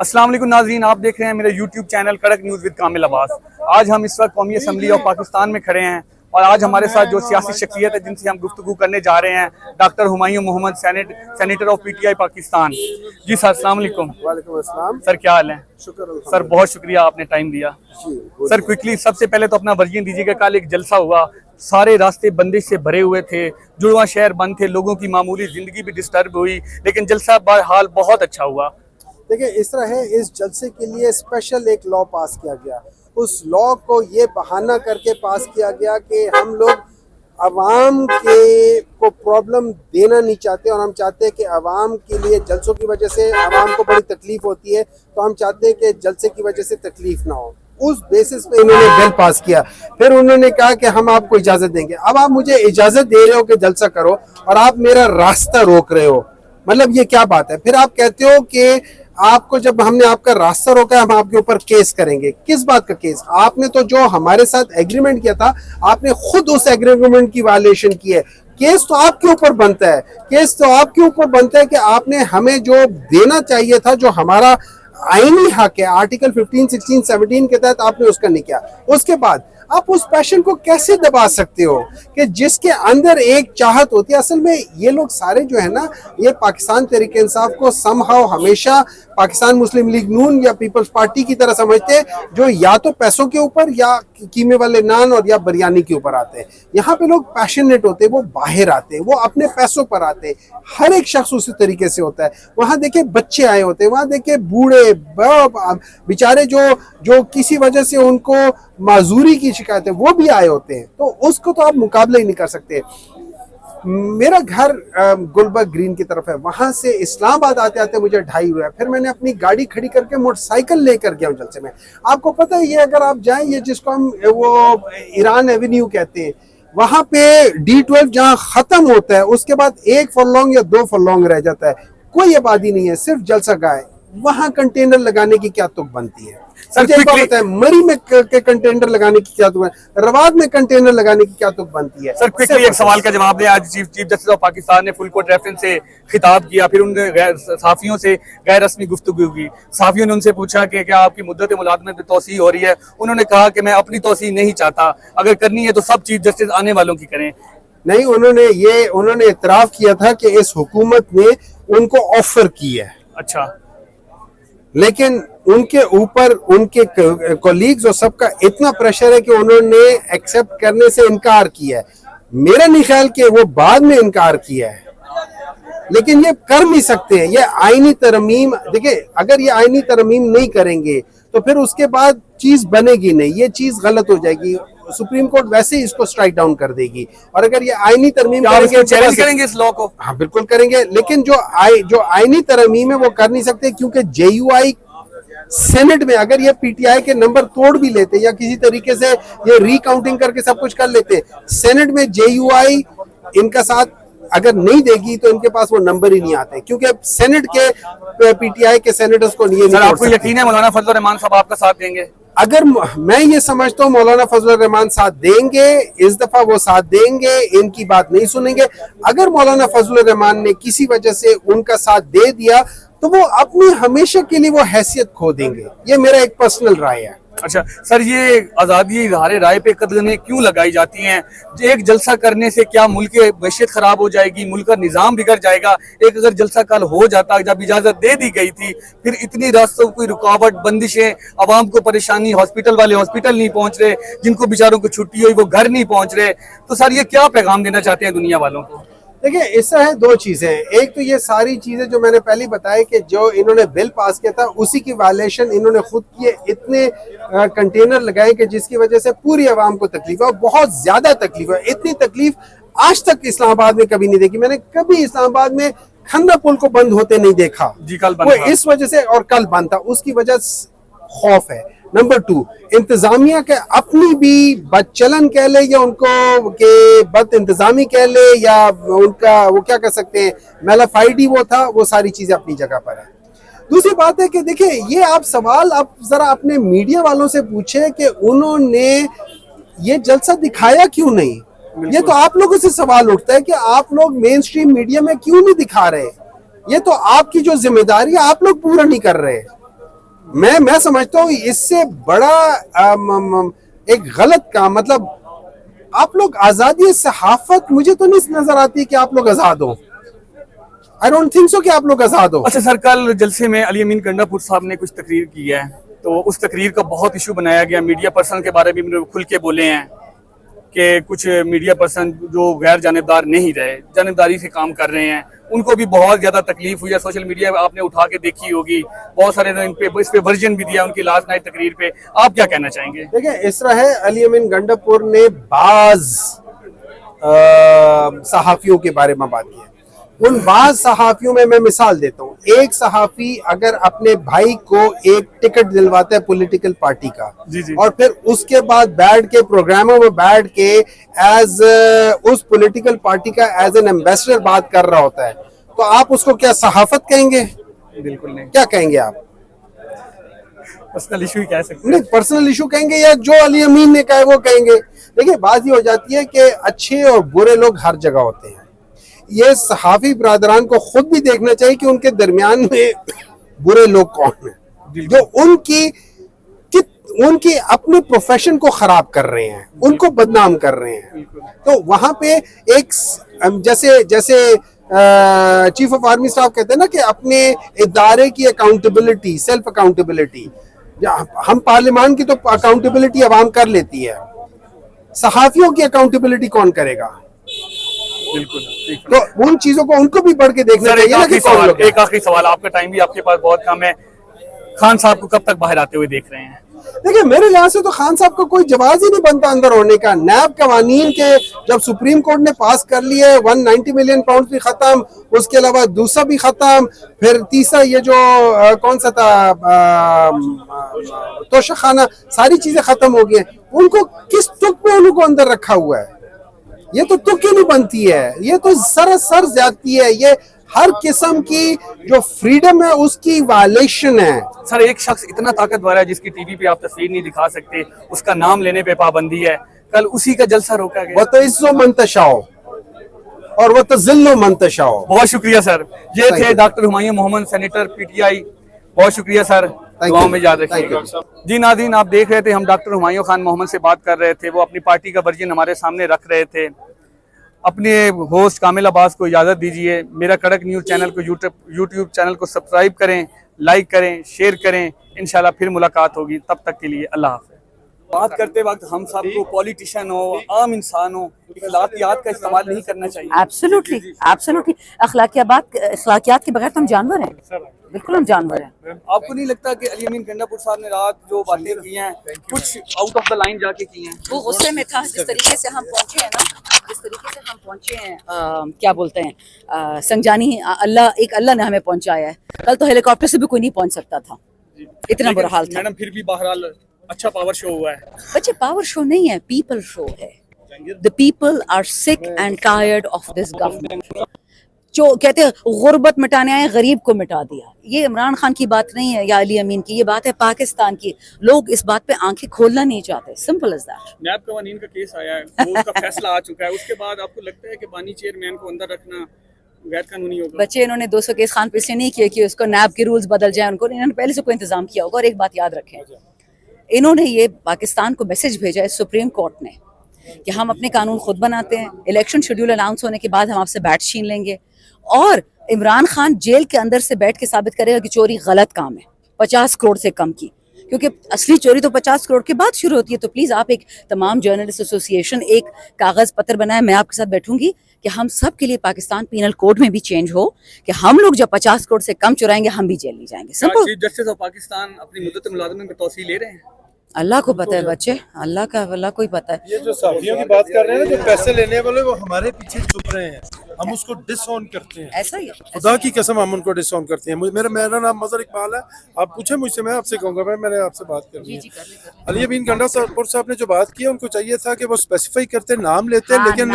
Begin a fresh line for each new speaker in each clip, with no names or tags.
السلام علیکم ناظرین، آپ دیکھ رہے ہیں میرے یوٹیوب چینل کڑک نیوز ود کامل عباس۔ آج ہم اس وقت قومی اسمبلی آف پاکستان میں کھڑے ہیں اور آج ہمارے ساتھ جو سیاسی شخصیت ہے جن سے ہم گفتگو کرنے جا رہے ہیں، doctor Humayun Mohammad, senator of P T I Pakistan. جی سر، السلام علیکم۔
وعلیکم السلام
سر کیا حال ہے؟
شکر
سر بہت شکریہ آپ نے ٹائم دیا۔ سر کوئکلی سب سے پہلے تو اپنا ورژن دیجیے کہ کل ایک جلسہ ہوا، سارے راستے بندش سے بھرے ہوئے تھے، جڑواں شہر بند تھے، لوگوں کی معمولی زندگی بھی ڈسٹرب ہوئی، لیکن جلسہ بہرحال بہت اچھا ہوا۔
دیکھیں اس طرح ہے، اس جلسے کے لیے اسپیشل ایک لا پاس کیا گیا۔ اس لا کو یہ بہانہ کر کے پاس کیا گیا کہ ہم لوگ عوام کو پرابلم دینا نہیں چاہتے، اور ہم چاہتے ہیں کہ عوام کے لیے جلسوں کی وجہ سے عوام کو بڑی تکلیف ہوتی ہے، تو ہم چاہتے ہیں کہ جلسے کی وجہ سے تکلیف نہ ہو۔ اس بیسس پہ انہوں نے بل پاس کیا، پھر انہوں نے کہا کہ ہم آپ کو اجازت دیں گے۔ اب آپ مجھے اجازت دے رہے ہو کہ جلسہ کرو اور آپ میرا راستہ روک رہے ہو، مطلب یہ کیا بات ہے؟ پھر آپ کہتے ہو کہ آپ کو جب ہم نے آپ کا راستہ روکا ہے ہم آپ کے اوپر کیس کریں گے۔ کس بات کا کیس؟ آپ نے تو جو ہمارے ساتھ ایگریمنٹ کیا تھا، آپ نے خود اس ایگریمنٹ کی وائلیشن کی ہے۔ کیس تو آپ کے اوپر بنتا ہے، کیس تو آپ کے اوپر بنتا ہے کہ آپ نے ہمیں جو دینا چاہیے تھا، جو ہمارا آئینی حق ہے، آرٹیکل 15، 16، 17 کے تحت آپ نے اس کا نہیں کیا۔ اس کے بعد آپ اس پیشن کو کیسے دبا سکتے ہو کہ جس کے اندر ایک چاہت ہوتی ہے؟ اصل میں یہ لوگ سارے جو ہے نا، یہ پاکستان تحریک انصاف کو سمہاؤ ہمیشہ پاکستان مسلم لیگ نون یا پیپلز پارٹی کی طرح سمجھتے ہیں، جو یا تو پیسوں کے اوپر یا قیمے والے نان اور یا بریانی کے اوپر آتے ہیں۔ یہاں پہ لوگ پیشنیٹ ہوتے ہیں، وہ باہر آتے ہیں، وہ اپنے پیسوں پر آتے ہیں۔ ہر ایک شخص اسی طریقے سے ہوتا ہے۔ وہاں دیکھیں بچے آئے ہوتے ہیں، وہاں دیکھیں بوڑھے بیچارے جو کسی وجہ سے ان کو معذوری کی شکایت ہے، وہ بھی آئے ہوتے ہیں، تو اس کو تو آپ مقابلہ ہی نہیں کر سکتے۔ میرا گھر گلبرگ گرین کی طرف ہے، وہاں سے اسلام آباد آتے آتے مجھے 2:30 ہوا ہے، پھر میں نے اپنی گاڑی کھڑی کر کے موٹر سائیکل لے کر گیا ہوں جلسے میں۔ آپ کو پتہ ہے، یہ اگر آپ جائیں، یہ جس کو ہم وہ ایران ایونیو کہتے ہیں، وہاں پہ D12 جہاں ختم ہوتا ہے، اس کے بعد 1 فرلانگ یا 2 فرلانگ رہ جاتا ہے، کوئی آبادی نہیں ہے، صرف جلسہ گاہ ہے۔ وہاں کنٹینر لگانے کی کیا تک بنتی ہے؟ مری میں کنٹینر لگانے کی کیا تک، رواد میں کنٹینر لگانے کی کیا تک بنتی ہے؟
سر کوئکلی ایک سوال کا جواب دیں۔ آج چیف جسٹس آف پاکستان نے فل کورٹ ریفرنس سے خطاب کیا، پھر ان نے صحافیوں سے غیر رسمی گفتگو کی۔ صحافیوں نے ان سے پوچھا کہ کیا آپ کی مدت ملازمت میں توسیع ہو رہی ہے؟ انہوں نے کہا کہ میں اپنی توسیع نہیں چاہتا، اگر کرنی ہے تو سب چیف جسٹس آنے والوں کی کریں۔
نہیں، انہوں نے اعتراف کیا تھا کہ اس حکومت نے ان کو آفر کی ہے،
اچھا،
لیکن ان کے اوپر ان کے کولیگز اور سب کا اتنا پریشر ہے کہ انہوں نے ایکسپٹ کرنے سے انکار کیا ہے۔ میرا نہیں خیال کہ وہ بعد میں انکار کیا ہے، لیکن یہ کر نہیں سکتے ہیں۔ یہ آئینی ترمیم، دیکھیں اگر یہ آئینی ترمیم نہیں کریں گے تو پھر اس کے بعد چیز بنے گی نہیں، یہ چیز غلط ہو جائے گی۔ سپریم کورٹ ویسے ہی اس کو سٹرائک ڈاؤن کر دے گی، اور اگر یہ آئینی ترمیم
چیلنج کریں گے اس لا کو؟
ہاں بالکل کریں گے، لیکن جو آئینی ترمیم ہے وہ کر نہیں سکتے، کیونکہ JUI سینٹ میں اگر یہ PTI کے نمبر توڑ بھی لیتے یا کسی طریقے سے یہ ری کاؤنٹنگ کر کے سب کچھ کر لیتے، سینٹ میں JUI ان کا ساتھ اگر نہیں دے گی تو ان کے پاس وہ نمبر ہی نہیں آتے، کیونکہ سینٹ کے PTI کے سینیٹرز کو نہیں۔
سر آپ کو یقین ہے مولانا فضل الرحمان صاحب آپ کا ساتھ دیں گے؟
اگر میں یہ سمجھتا ہوں مولانا فضل الرحمان ساتھ دیں گے، اس دفعہ وہ ساتھ دیں گے، ان کی بات نہیں سنیں گے۔ اگر مولانا فضل الرحمان نے کسی وجہ سے ان کا ساتھ دے دیا تو وہ اپنی ہمیشہ کے لیے وہ حیثیت کھو دیں گے۔ یہ میرا ایک پرسنل رائے ہے۔
اچھا سر، یہ آزادی اظہار رائے پہ قدغنیں کیوں لگائی جاتی ہیں؟ ایک جلسہ کرنے سے کیا ملک کی معیشت خراب ہو جائے گی، ملک کا نظام بگڑ جائے گا؟ ایک اگر جلسہ کل ہو جاتا، جب اجازت دے دی گئی تھی، پھر اتنی راستوں کوئی رکاوٹ، بندشیں، عوام کو پریشانی، ہاسپٹل والے ہاسپٹل نہیں پہنچ رہے، جن کو بیچاروں کو چھٹی ہوئی وہ گھر نہیں پہنچ رہے، تو سر یہ کیا پیغام دینا چاہتے ہیں دنیا والوں کو؟
دیکھیں اس سے ہے دو چیزیں، ایک تو یہ ساری چیزیں جو میں نے پہلی بتائی کہ جو انہوں نے بل پاس کیا تھا اسی کی وائلیشن انہوں نے خود کیے، اتنے کنٹینر لگائے کہ جس کی وجہ سے پوری عوام کو تکلیف ہے، اور بہت زیادہ تکلیف ہے۔ اتنی تکلیف آج تک اسلام آباد میں کبھی نہیں دیکھی، میں نے کبھی اسلام آباد میں کھنہ پل کو بند ہوتے نہیں دیکھا۔
جی کل
وہ اس وجہ سے، اور کل بند تھا، اس کی وجہ خوف ہے۔ نمبر 2، انتظامیہ کے اپنی بھی بد چلن کہہ لے یا ان کو کہ بد انتظامی کہہ لے یا ان کا وہ کیا کہہ سکتے ہیں میلافائڈی وہ تھا، وہ ساری چیزیں اپنی جگہ پر ہیں۔ دوسری بات ہے کہ دیکھیں یہ آپ سوال آپ ذرا اپنے میڈیا والوں سے پوچھیں کہ انہوں نے یہ جلسہ دکھایا کیوں نہیں؟ یہ تو آپ لوگوں سے سوال اٹھتا ہے کہ آپ لوگ مین سٹریم میڈیا میں کیوں نہیں دکھا رہے؟ یہ تو آپ کی جو ذمہ داری ہے آپ لوگ پورا نہیں کر رہے۔ मैं समझता हूँ इससे बड़ा एक गलत काम, मतलब आप लोग आजादी सहाफत, मुझे तो नहीं नजर आती कि आप लोग आजाद हो। आई डोंट थिंक सो कि आप लोग आजाद हो।
अच्छा सर, कल जलसे में अली अमीन गंडापुर साहब ने कुछ तकरीर की है, तो उस तकरीर का बहुत इशू बनाया गया। मीडिया पर्सन के बारे में भी खुल के बोले हैं कि कुछ मीडिया पर्सन जो गैर जानिबदार नहीं रहे, जानिबदारी से काम कर रहे हैं, उनको भी बहुत ज़्यादा तकलीफ हुई है। सोशल मीडिया आपने उठा के देखी होगी, बहुत सारे ने इस पे वर्जन भी दिया उनकी लास्ट नाइट तकरीर पे। आप क्या कहना चाहेंगे?
देखिए, इस तरह है, अली अमीन गंडापुर ने बाज सहाफियों के बारे में बात की है। उन बाज सहाफियों में मैं मिसाल देता हूँ, एक सहाफी अगर अपने भाई को एक टिकट दिलवाता है पॉलिटिकल पार्टी का,
जी।
और फिर उसके बाद बैठ के प्रोग्रामों में बैठ के एज उस पॉलिटिकल पार्टी का एज एन एम्बेसडर बात कर रहा होता है, तो आप उसको क्या सहाफत कहेंगे?
बिल्कुल नहीं।
क्या कहेंगे आप?
पर्सनल इशू ही कह सकते हैं।
नहीं, पर्सनल इशू कहेंगे, या जो अली अमीन ने कहा है वो कहेंगे। देखिए, बात ये हो जाती है कि अच्छे और बुरे लोग हर जगह होते हैं। ये सहाफी ब्रादरान को खुद भी देखना चाहिए कि उनके दरमियान में बुरे लोग कौन हैं, जो उनकी अपने प्रोफेशन को खराब कर रहे हैं, उनको बदनाम कर रहे हैं। तो वहां पे एक जैसे चीफ ऑफ आर्मी स्टाफ कहते हैं ना कि अपने इदारे की अकाउंटेबिलिटी, सेल्फ अकाउंटेबिलिटी, हम पार्लियामान की तो अकाउंटेबिलिटी अवाम कर लेती है, सहाफियों की अकाउंटेबिलिटी कौन करेगा?
बिल्कुल।
तो उन चीजों को उनको भी बढ़ के देखना चाहिए ना कि कौन लोग हैं।
एक आखिरी सवाल, आपका टाइम भी आपके पास बहुत कम है। खान साहब को कब तक बाहर आते हुए देख रहे हैं?
देखिए, मेरे लिहाज से तो खान साहब का कोई जवाब ही नहीं बनता अंदर होने का। नैब कवानीन के जब सुप्रीम कोर्ट ने पास कर लिए, 190 मिलियन पाउंड भी खत्म, उसके अलावा दूसरा भी खत्म, फिर तीसरा ये जो कौन सा था तोशाखाना, सारी चीजें खत्म हो गई। उनको किस तुक में उनको अंदर रखा हुआ है? ये तो तुक ही नहीं बनती है, ये तो सरासर ज्यादती है, ये हर किस्म की जो फ्रीडम है उसकी वायलेशन है।
सर, एक शख्स इतना ताकतवर है जिसकी टीवी पे आप तस्वीर नहीं दिखा सकते, उसका नाम लेने पे पाबंदी है, कल उसी का जलसा रोका गया।
वो तो इज्जो मंतशाओ और वो तो जिल्लो मंतशाओ।
बहुत शुक्रिया सर। ये थे डॉक्टर हुमायूं मोहम्मद, सेनेटर पीटीआई। बहुत शुक्रिया सर, दुआओं में याद रखिएगा। जी नाज़रीन, आप देख रहे थे, हम डॉक्टर हुमायूं खान मोहम्मद से बात कर रहे थे। वो अपनी पार्टी का वर्जन हमारे सामने रख रहे थे। अपने होस्ट कामिल अब्बास को इजाज़त दीजिए। मेरा कड़क न्यूज़ चैनल को यूट्यूब चैनल को सब्सक्राइब करें, लाइक करें, शेयर करें। इंशाल्लाह फिर मुलाकात होगी, तब तक के लिए अल्लाह हाफ़िज़। बात करते वक्त हम सबको, पॉलिटिशियन हो, आम इंसान हो, अखलाकियात का इस्तेमाल नहीं करना चाहिए।
Absolutely, absolutely. अखलाकियात के बगैर तो हम जानवर हैं, बिल्कुल हम जानवर हैं।
आपको नहीं लगता कि अली अमीन गंडापुर साहब ने रात जो बातें की हैं कुछ आउट ऑफ द लाइन जाके की हैं?
वो गुस्से में था, जिस तरीके से हम पहुंचे हैं ना, जिस तरीके से हम पहुंचे हैं, क्या बोलते हैं, संजानी अल्लाह ने हमें पहुंचाया है। कल तो हेलीकॉप्टर से भी कोई नहीं पहुंच सकता था, इतना बुरा हाल था।
मैडम, फिर भी बहरहाल अच्छा पावर शो हुआ है।
बच्चे, पावर शो नहीं है, पीपल शो है। The people are sick and tired of this government. जो कहते हैं गुर्बत मिटाने आए, गरीब को मिटा दिया। ये इमरान खान की बात नहीं है या अली अमीन की, ये बात है पाकिस्तान की। लोग इस बात पे आंखें खोलना नहीं चाहते, सिंपल एज दैट।
नैब कवानीन का केस आया है, वो उसका फैसला आ चुका है, उसके बाद आपको लगता है कि बानी चेयरमैन को अंदर रखना गैर कानूनी होगा?
बच्चे, इन्होंने 200 केस खान पे इसलिए नहीं किए कि उसको नैब के रूल्स बदल जाए, उनको इन्होंने पहले से कोई इंतजाम किया होगा। और एक बात याद रखें, इन्होंने ये पाकिस्तान को मैसेज भेजा है सुप्रीम कोर्ट ने कि हम अपने कानून खुद बनाते हैं, इलेक्शन शेड्यूल अनाउंस होने के बाद हम आपसे बैट छीन लेंगे, और इमरान खान जेल के अंदर से बैठ के साबित करेगा कि चोरी गलत काम है 50 करोड़ से कम की, क्योंकि असली चोरी तो 50 करोड़ के बाद शुरू होती है। तो प्लीज़ आप एक तमाम जर्नलिस्ट एसोसिएशन एक कागज़ पत्र बनाए, मैं आपके साथ बैठूंगी कि हम सब के लिए पाकिस्तान पीनल कोड में भी चेंज हो कि हम लोग जब 50 करोड़ से कम चुराएंगे हम भी जेल नहीं जाएंगे। Simple.
Chief justice of Pakistan अपनी मुद्दत मुलाजमत में तौसीह ले रहे हैं?
अल्लाह को पता है बच्चे, अल्लाह को ही पता है।
ये जो साफियों की बात कर रहे हैं ना, जो पैसे लेने वाले, वो हमारे पीछे छुप रहे हैं, हम उसको डिसऑन करते हैं।
ऐसा ही है,
खुदा की कसम हम उनको डिसऑन करते हैं। मेरा नाम मजहर इकबाल है, आप पूछे मुझसे, मैं आपसे कहूँगा, मैंने आपसे बात करनी है। अली अमीन गंडापुर साहब ने जो बात की, उनको चाहिए था कि वो स्पेसिफाई करते, नाम लेते, लेकिन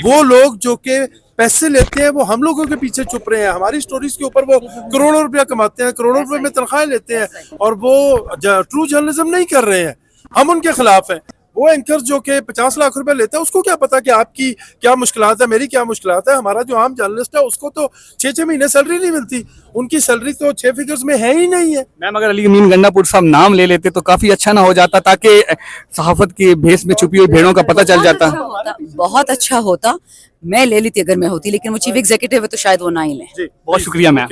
वो लोग जो कि पैसे लेते हैं वो हम लोगों के पीछे छुप रहे हैं। हमारी स्टोरीज के ऊपर वो करोड़ों रुपया कमाते हैं, करोड़ों रुपए में तनख्वाहें लेते हैं, और वो ट्रू जर्नलिज्म नहीं कर रहे हैं। हम उनके खिलाफ हैं। वो एंकर जो कि 50 लाख रुपए लेता है उसको क्या पता कि आपकी क्या मुश्किलात है, मेरी क्या मुश्किलात है। हमारा जो आम जर्नलिस्ट है उसको तो 6-6 महीने सैलरी नहीं मिलती, उनकी सैलरी तो 6 फिगर्स में है ही नहीं है।
मैम अगर अली अमीन गंडापुर साहब नाम ले लेते तो काफी अच्छा ना हो जाता, ताकि सहाफत की भेस में छुपी हुई भेड़ों का पता चल जाता।
बहुत अच्छा होता, मैं ले लेती अगर मैं होती, लेकिन वो चीफ एग्जीक्यूटिव है तो शायद वो ना ही लें।
बहुत शुक्रिया मैम।